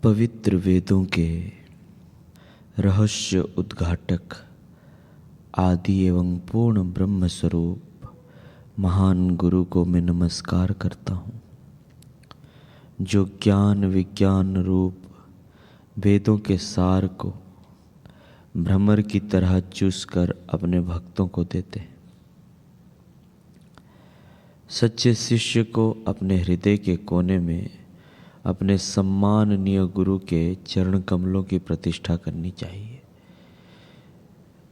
पवित्र वेदों के रहस्य उद्घाटक, आदि एवं पूर्ण ब्रह्म स्वरूप महान गुरु को मैं नमस्कार करता हूँ, जो ज्ञान विज्ञान रूप वेदों के सार को भ्रमर की तरह चूस कर अपने भक्तों को देते हैं। सच्चे शिष्य को अपने हृदय के कोने में अपने सम्माननीय गुरु के चरण कमलों की प्रतिष्ठा करनी चाहिए।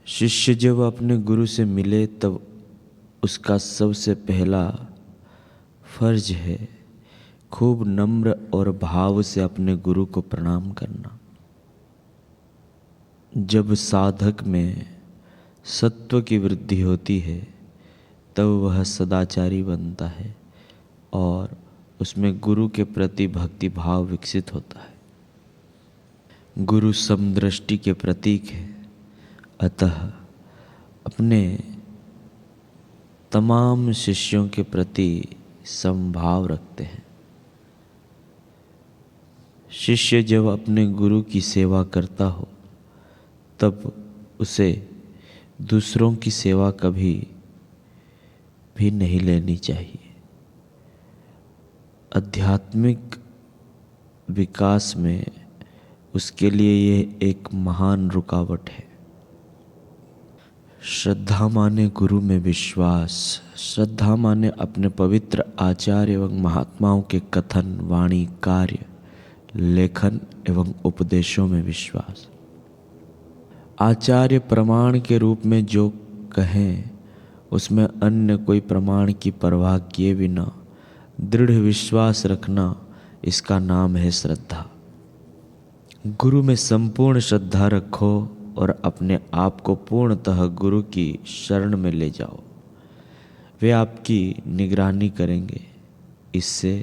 शिष्य जब अपने गुरु से मिले तब उसका सबसे पहला फर्ज है खूब नम्र और भाव से अपने गुरु को प्रणाम करना। जब साधक में सत्व की वृद्धि होती है तब वह सदाचारी बनता है और उसमें गुरु के प्रति भक्ति भाव विकसित होता है। गुरु समदृष्टि के प्रतीक है, अतः अपने तमाम शिष्यों के प्रति समभाव रखते हैं। शिष्य जब अपने गुरु की सेवा करता हो तब उसे दूसरों की सेवा कभी भी नहीं लेनी चाहिए। आध्यात्मिक विकास में उसके लिए यह एक महान रुकावट है। श्रद्धा माने गुरु में विश्वास, श्रद्धा माने अपने पवित्र आचार्य एवं महात्माओं के कथन, वाणी, कार्य, लेखन एवं उपदेशों में विश्वास। आचार्य प्रमाण के रूप में जो कहें उसमें अन्य कोई प्रमाण की परवाह किए बिना दृढ़ विश्वास रखना, इसका नाम है श्रद्धा। गुरु में संपूर्ण श्रद्धा रखो और अपने आप को पूर्णतः गुरु की शरण में ले जाओ। वे आपकी निगरानी करेंगे। इससे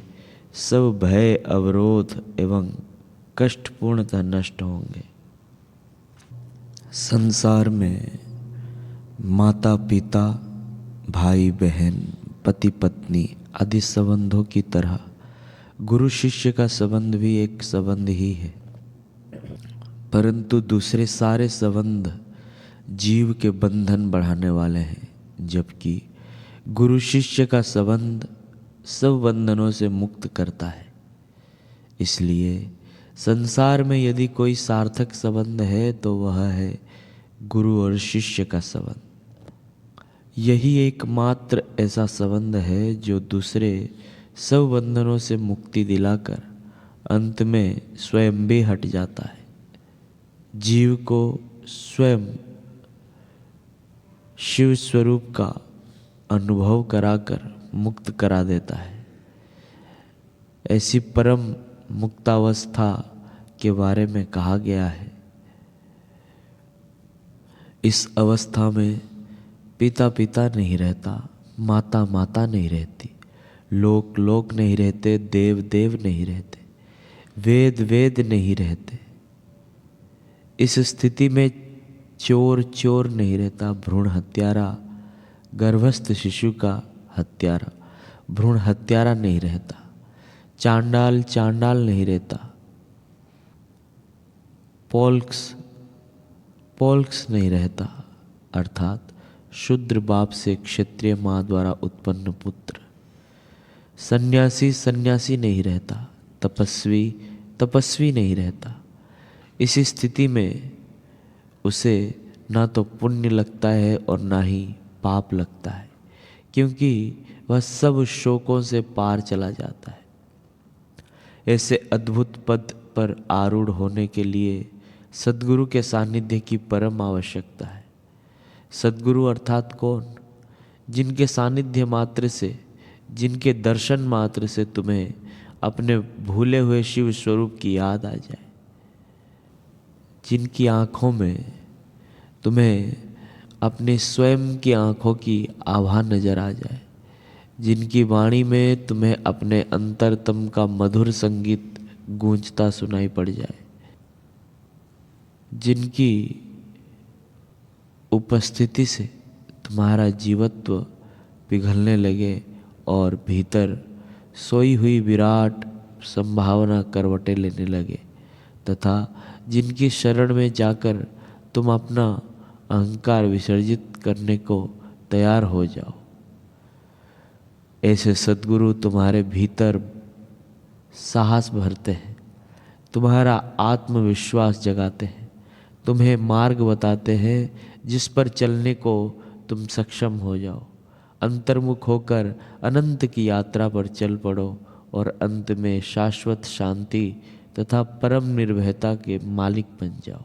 सब भय, अवरोध एवं कष्ट पूर्णतः नष्ट होंगे। संसार में माता पिता, भाई बहन, पति पत्नी आदि संबंधों की तरह गुरु शिष्य का संबंध भी एक संबंध ही है, परंतु दूसरे सारे संबंध जीव के बंधन बढ़ाने वाले हैं, जबकि गुरु शिष्य का संबंध सब बंधनों से मुक्त करता है। इसलिए संसार में यदि कोई सार्थक संबंध है तो वह है गुरु और शिष्य का संबंध। यही एकमात्र ऐसा संबंध है जो दूसरे सब बंधनों से मुक्ति दिलाकर अंत में स्वयं भी हट जाता है। जीव को स्वयं शिव स्वरूप का अनुभव कराकर मुक्त करा देता है। ऐसी परम मुक्तावस्था के बारे में कहा गया है, इस अवस्था में पिता पिता नहीं रहता, माता माता नहीं रहती, लोक लोक नहीं रहते, देव देव नहीं रहते, वेद वेद नहीं रहते। इस स्थिति में चोर चोर नहीं रहता, भ्रूण हत्यारा, गर्भस्थ शिशु का हत्यारा भ्रूण हत्यारा नहीं रहता, चांडाल चांडाल नहीं रहता, पोल्क्स नहीं रहता, अर्थात शूद्र बाप से क्षत्रिय माँ द्वारा उत्पन्न पुत्र। सन्यासी सन्यासी नहीं रहता, तपस्वी तपस्वी नहीं रहता। इस स्थिति में उसे ना तो पुण्य लगता है और ना ही पाप लगता है, क्योंकि वह सब शोकों से पार चला जाता है। ऐसे अद्भुत पद पर आरूढ़ होने के लिए सद्गुरु के सानिध्य की परम आवश्यकता है। सद्गुरु अर्थात कौन? जिनके सानिध्य मात्र से, जिनके दर्शन मात्र से तुम्हें अपने भूले हुए शिव स्वरूप की याद आ जाए, जिनकी आँखों में तुम्हें अपने स्वयं की आँखों की आभा नजर आ जाए, जिनकी वाणी में तुम्हें अपने अंतरतम का मधुर संगीत गूंजता सुनाई पड़ जाए, जिनकी उपस्थिति से तुम्हारा जीवत्व पिघलने लगे और भीतर सोई हुई विराट संभावना करवटें लेने लगे, तथा जिनकी शरण में जाकर तुम अपना अहंकार विसर्जित करने को तैयार हो जाओ। ऐसे सद्गुरु तुम्हारे भीतर साहस भरते हैं, तुम्हारा आत्मविश्वास जगाते हैं, तुम्हें मार्ग बताते हैं जिस पर चलने को तुम सक्षम हो जाओ। अंतर्मुख होकर अनंत की यात्रा पर चल पड़ो और अंत में शाश्वत शांति तथा परम निर्भयता के मालिक बन जाओ।